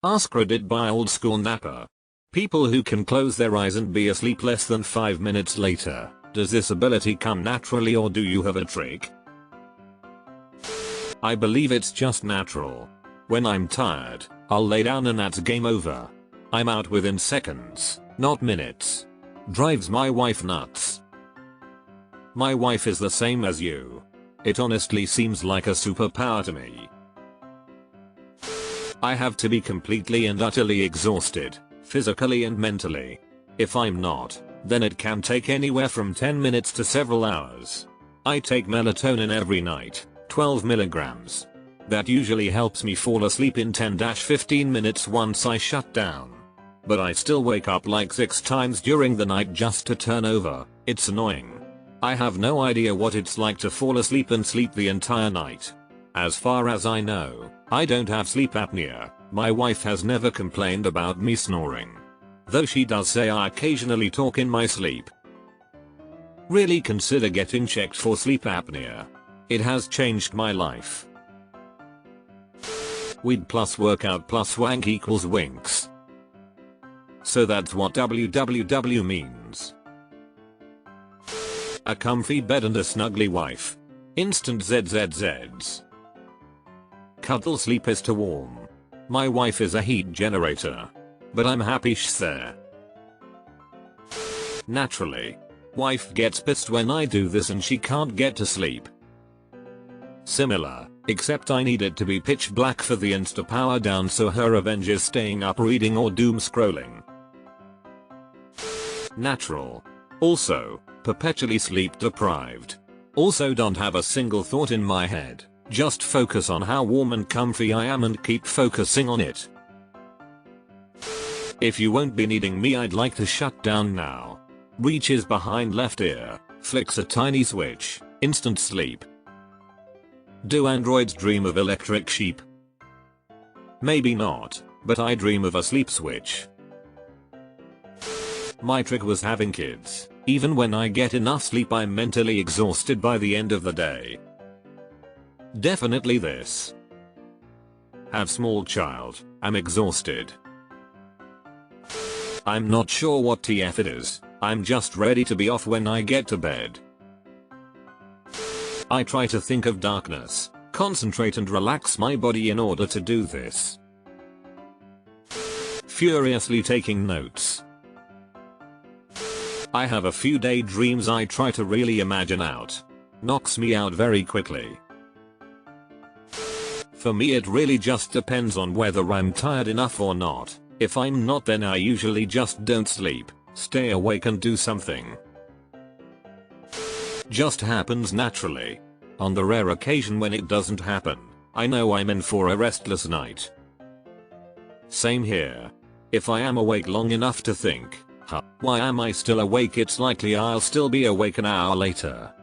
AskReddit by old school napper. People who can close their eyes and be asleep less than 5 minutes later. Does this ability come naturally or do you have a trick? I believe it's just natural. When I'm tired, I'll lay down and that's game over. I'm out within seconds, not minutes. Drives my wife nuts. My wife is the same as you. It honestly seems like a superpower to me. I have to be completely and utterly exhausted, physically and mentally. If I'm not, then it can take anywhere from 10 minutes to several hours. I take melatonin every night, 12 milligrams. That usually helps me fall asleep in 10-15 minutes once I shut down. But I still wake up like 6 times during the night just to turn over. It's annoying. I have no idea what it's like to fall asleep and sleep the entire night. As far as I know, I don't have sleep apnea. My wife has never complained about me snoring. Though she does say I occasionally talk in my sleep. Really consider getting checked for sleep apnea. It has changed my life. Weed plus workout plus wank equals winks. So that's what WWW means. A comfy bed and a snuggly wife. Instant ZZZs. Cuddle sleep is to warm. My wife is a heat generator. But I'm happy she's there. Naturally. Wife gets pissed when I do this and she can't get to sleep. Similar, except I need it to be pitch black for the insta power down so her revenge is staying up reading or doom scrolling. Natural. Also, perpetually sleep deprived. Also don't have a single thought in my head. Just focus on how warm and comfy I am and keep focusing on it. If you won't be needing me, I'd like to shut down now. Reaches behind left ear, flicks a tiny switch, instant sleep. Do androids dream of electric sheep? Maybe not, but I dream of a sleep switch. My trick was having kids. Even when I get enough sleep, I'm mentally exhausted by the end of the day. Definitely this. Have small child, I'm exhausted. I'm not sure what TF it is, I'm just ready to be off when I get to bed. I try to think of darkness, concentrate and relax my body in order to do this. Furiously taking notes. I have a few daydreams I try to really imagine out. Knocks me out very quickly. For me it really just depends on whether I'm tired enough or not. If I'm not, then I usually just don't sleep, stay awake and do something. Just happens naturally. On the rare occasion when it doesn't happen, I know I'm in for a restless night. Same here. If I am awake long enough to think, why am I still awake, it's likely I'll still be awake an hour later.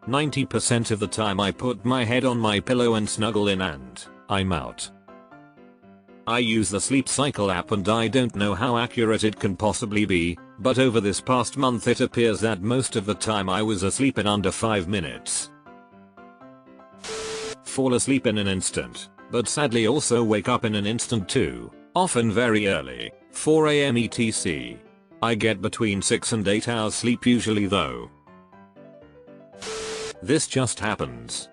90% of the time I put my head on my pillow and snuggle in and I'm out. I use the Sleep Cycle app and I don't know how accurate it can possibly be, but over this past month it appears that most of the time I was asleep in under 5 minutes. Fall asleep in an instant, but sadly also wake up in an instant too, often very early, 4 AM ETC. I get between 6 and 8 hours sleep usually though. This just happens.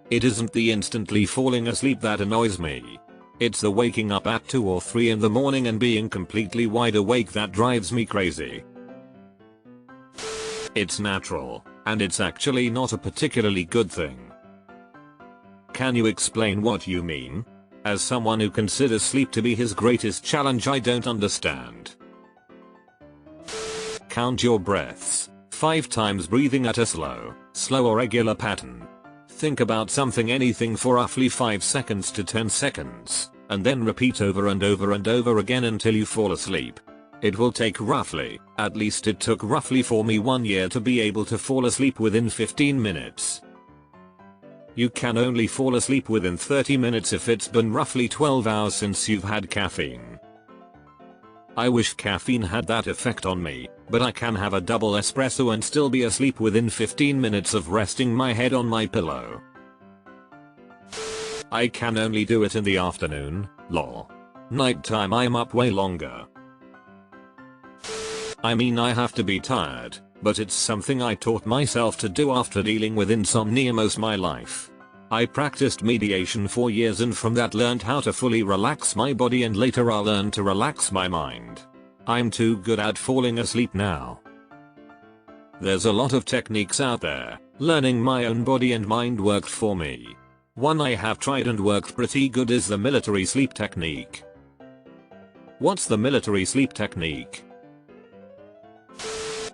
It isn't the instantly falling asleep that annoys me. It's the waking up at 2 or 3 in the morning and being completely wide awake that drives me crazy. It's natural, and it's actually not a particularly good thing. Can you explain what you mean? As someone who considers sleep to be his greatest challenge, I don't understand. Count your breaths. 5 times breathing at a slow or regular pattern. Think about something, anything for roughly 5 seconds to 10 seconds, and then repeat over and over and over again until you fall asleep. It will take roughly, at least it took roughly for me 1 year to be able to fall asleep within 15 minutes. You can only fall asleep within 30 minutes if it's been roughly 12 hours since you've had caffeine. I wish caffeine had that effect on me, but I can have a double espresso and still be asleep within 15 minutes of resting my head on my pillow. I can only do it in the afternoon, Lol. Nighttime I'm up way longer. I mean I have to be tired, but it's something I taught myself to do after dealing with insomnia most my life. I practiced meditation for years and from that learned how to fully relax my body and later I learned to relax my mind. I'm too good at falling asleep now. There's a lot of techniques out there. Learning my own body and mind worked for me. One I have tried and worked pretty good is the military sleep technique. What's the military sleep technique?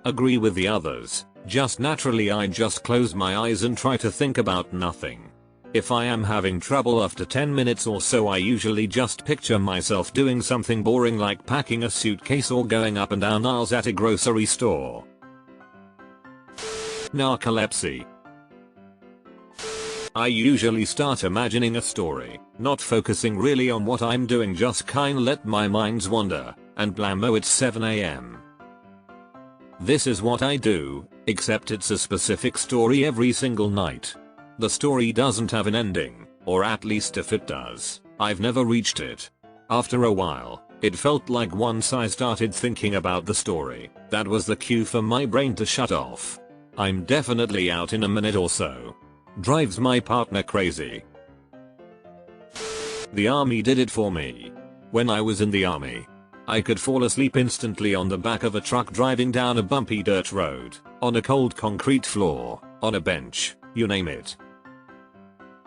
Agree with the others. Just naturally I just close my eyes and try to think about nothing. If I am having trouble after 10 minutes or so I usually just picture myself doing something boring like packing a suitcase or going up and down aisles at a grocery store. Narcolepsy. I usually start imagining a story, not focusing really on what I'm doing, just kinda let my minds wander, and blammo it's 7 AM. This is what I do, except it's a specific story every single night. The story doesn't have an ending, or at least if it does, I've never reached it. After a while, it felt like once I started thinking about the story, that was the cue for my brain to shut off. I'm definitely out in a minute or so. Drives my partner crazy. The army did it for me. When I was in the army, I could fall asleep instantly on the back of a truck driving down a bumpy dirt road, on a cold concrete floor, on a bench, you name it.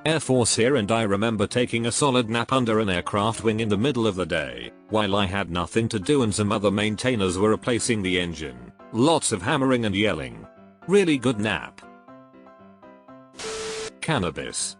Air Force here, and I remember taking a solid nap under an aircraft wing in the middle of the day, while I had nothing to do and some other maintainers were replacing the engine. Lots of hammering and yelling. Really good nap. Cannabis.